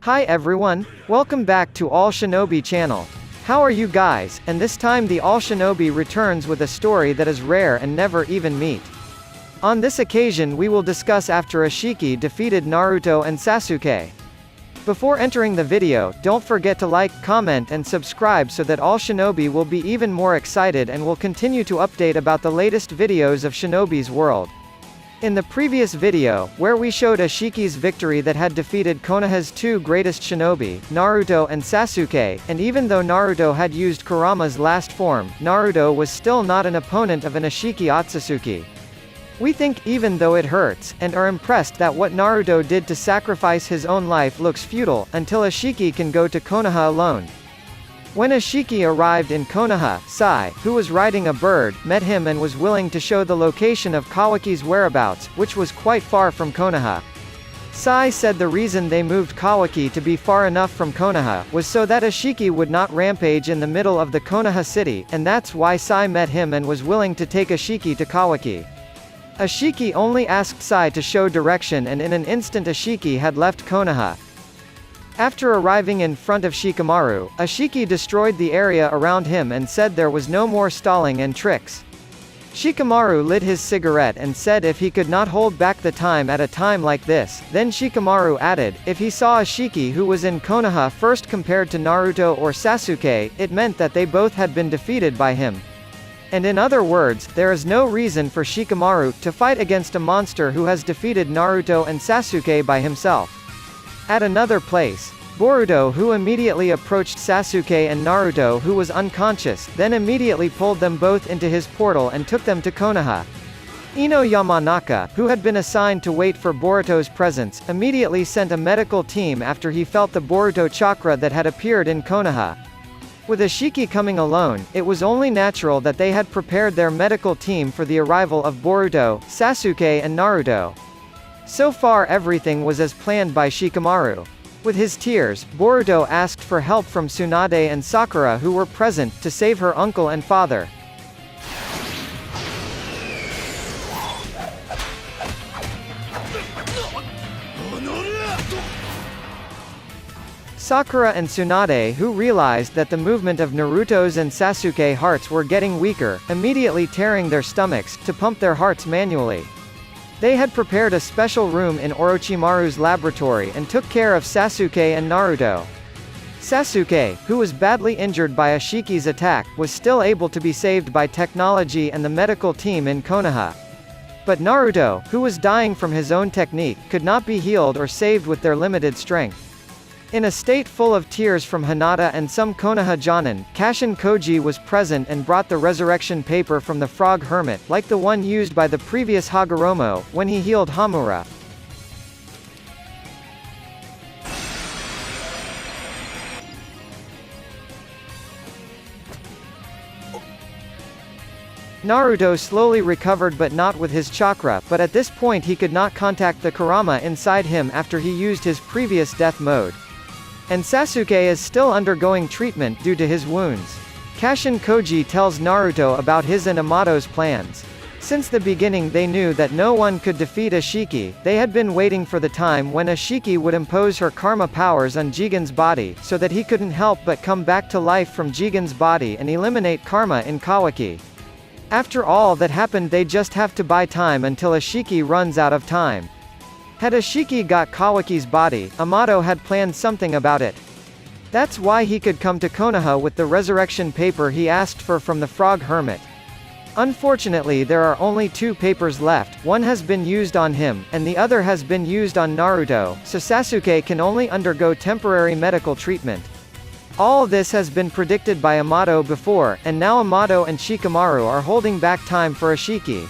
Hi everyone, welcome back to All Shinobi channel. How are you guys? And this time the All Shinobi returns with a story that is rare and never even meet. On this occasion we will discuss after Ashiki defeated Naruto and Sasuke. Before entering the video, don't forget to like, comment and subscribe so that All Shinobi will be even more excited and will continue to update about the latest videos of Shinobi's world. In the previous video, where we showed Ashiki's victory that had defeated Konoha's two greatest shinobi, Naruto and Sasuke, and even though Naruto had used Kurama's last form, Naruto was still not an opponent of an Ashiki Otsutsuki. We think, even though it hurts, and are impressed that what Naruto did to sacrifice his own life looks futile, until Ashiki can go to Konoha alone. When Ashiki arrived in Konoha, Sai, who was riding a bird, met him and was willing to show the location of Kawaki's whereabouts, which was quite far from Konoha. Sai said the reason they moved Kawaki to be far enough from Konoha, was so that Ashiki would not rampage in the middle of the Konoha city, and that's why Sai met him and was willing to take Ashiki to Kawaki. Ashiki only asked Sai to show direction and in an instant Ashiki had left Konoha. After arriving in front of Shikamaru, Ashiki destroyed the area around him and said there was no more stalling and tricks. Shikamaru lit his cigarette and said if he could not hold back the time at a time like this, then Shikamaru added, if he saw Ashiki who was in Konoha first compared to Naruto or Sasuke, it meant that they both had been defeated by him. And in other words, there is no reason for Shikamaru to fight against a monster who has defeated Naruto and Sasuke by himself. At another place, Boruto who immediately approached Sasuke and Naruto who was unconscious, then immediately pulled them both into his portal and took them to Konoha. Ino Yamanaka, who had been assigned to wait for Boruto's presence, immediately sent a medical team after he felt the Boruto chakra that had appeared in Konoha. With Ashiki coming alone, it was only natural that they had prepared their medical team for the arrival of Boruto, Sasuke and Naruto. So far everything was as planned by Shikamaru. With his tears, Boruto asked for help from Tsunade and Sakura who were present, to save her uncle and father. Sakura and Tsunade, who realized that the movement of Naruto's and Sasuke hearts were getting weaker, immediately tearing their stomachs, to pump their hearts manually. They had prepared a special room in Orochimaru's laboratory and took care of Sasuke and Naruto. Sasuke, who was badly injured by Ashiki's attack, was still able to be saved by technology and the medical team in Konoha. But Naruto, who was dying from his own technique, could not be healed or saved with their limited strength. In a state full of tears from Hinata and some Konoha Jonin, Kashin Koji was present and brought the resurrection paper from the Frog Hermit, like the one used by the previous Hagoromo, when he healed Hamura. Naruto slowly recovered but not with his chakra, but at this point he could not contact the Kurama inside him after he used his previous death mode. And Sasuke is still undergoing treatment due to his wounds. Kashin Koji tells Naruto about his and Amato's plans. Since the beginning they knew that no one could defeat Ashiki, they had been waiting for the time when Ashiki would impose her karma powers on Jigen's body, so that he couldn't help but come back to life from Jigen's body and eliminate karma in Kawaki. After all that happened they just have to buy time until Ashiki runs out of time. Had Ashiki got Kawaki's body, Amato had planned something about it. That's why he could come to Konoha with the resurrection paper he asked for from the Frog Hermit. Unfortunately there are only 2 papers left, one has been used on him, and the other has been used on Naruto, so Sasuke can only undergo temporary medical treatment. All this has been predicted by Amato before, and now Amato and Shikamaru are holding back time for Ashiki.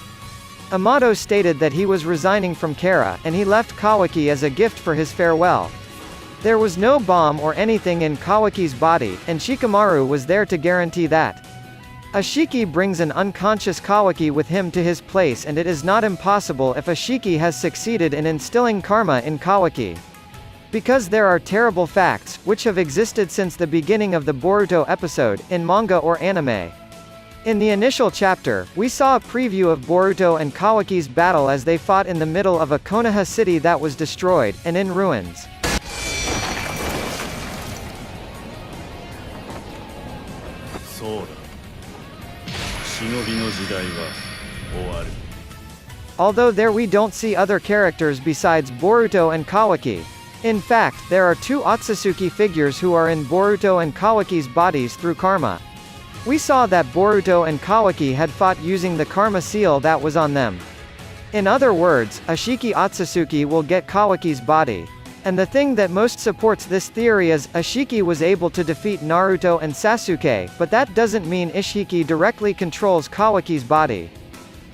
Amato stated that he was resigning from Kara, and he left Kawaki as a gift for his farewell. There was no bomb or anything in Kawaki's body, and Shikamaru was there to guarantee that. Ashiki brings an unconscious Kawaki with him to his place, and it is not impossible if Ashiki has succeeded in instilling karma in Kawaki. Because there are terrible facts, which have existed since the beginning of the Boruto episode, in manga or anime. In the initial chapter, we saw a preview of Boruto and Kawaki's battle as they fought in the middle of a Konoha city that was destroyed, and in ruins. Although there we don't see other characters besides Boruto and Kawaki. In fact, there are two Otsutsuki figures who are in Boruto and Kawaki's bodies through karma. We saw that Boruto and Kawaki had fought using the karma seal that was on them. In other words, Ashiki Otsutsuki will get Kawaki's body. And the thing that most supports this theory is, Ashiki was able to defeat Naruto and Sasuke, but that doesn't mean Ishiki directly controls Kawaki's body.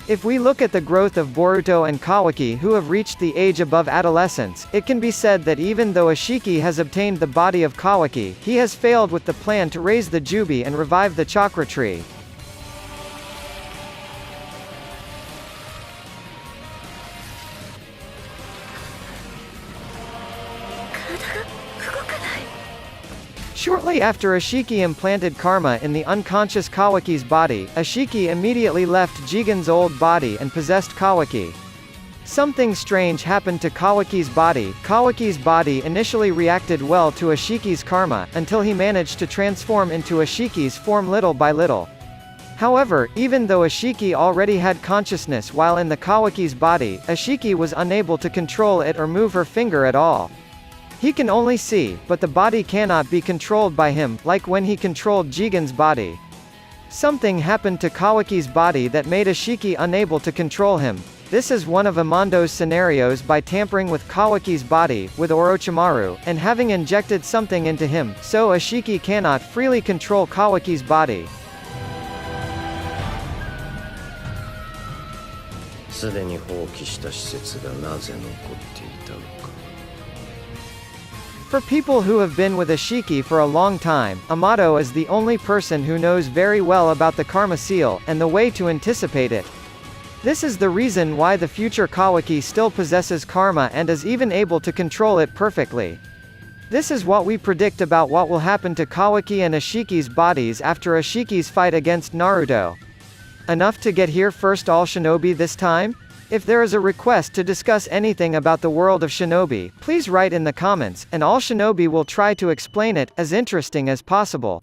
If we look at the growth of Boruto and Kawaki who have reached the age above adolescence, it can be said that even though Ashiki has obtained the body of Kawaki, he has failed with the plan to raise the Jubi and revive the chakra tree. Shortly after Ashiki implanted karma in the unconscious Kawaki's body, Ashiki immediately left Jigen's old body and possessed Kawaki. Something strange happened to Kawaki's body. Kawaki's body initially reacted well to Ashiki's karma, until he managed to transform into Ashiki's form little by little. However, even though Ashiki already had consciousness while in the Kawaki's body, Ashiki was unable to control it or move her finger at all. He can only see, but the body cannot be controlled by him, like when he controlled Jigen's body. Something happened to Kawaki's body that made Ashiki unable to control him. This is one of Amando's scenarios by tampering with Kawaki's body, with Orochimaru, and having injected something into him, so Ashiki cannot freely control Kawaki's body. For people who have been with Ashiki for a long time, Amado is the only person who knows very well about the karma seal, and the way to anticipate it. This is the reason why the future Kawaki still possesses karma and is even able to control it perfectly. This is what we predict about what will happen to Kawaki and Ashiki's bodies after Ashiki's fight against Naruto. Enough to get here first all Shinobi this time? If there is a request to discuss anything about the world of Shinobi, please write in the comments, and all Shinobi will try to explain it as interesting as possible.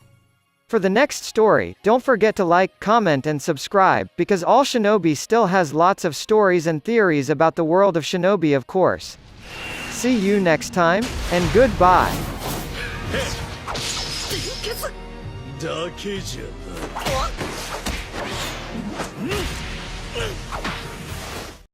For the next story, don't forget to like, comment and subscribe, because all Shinobi still has lots of stories and theories about the world of Shinobi of course. See you next time, and goodbye.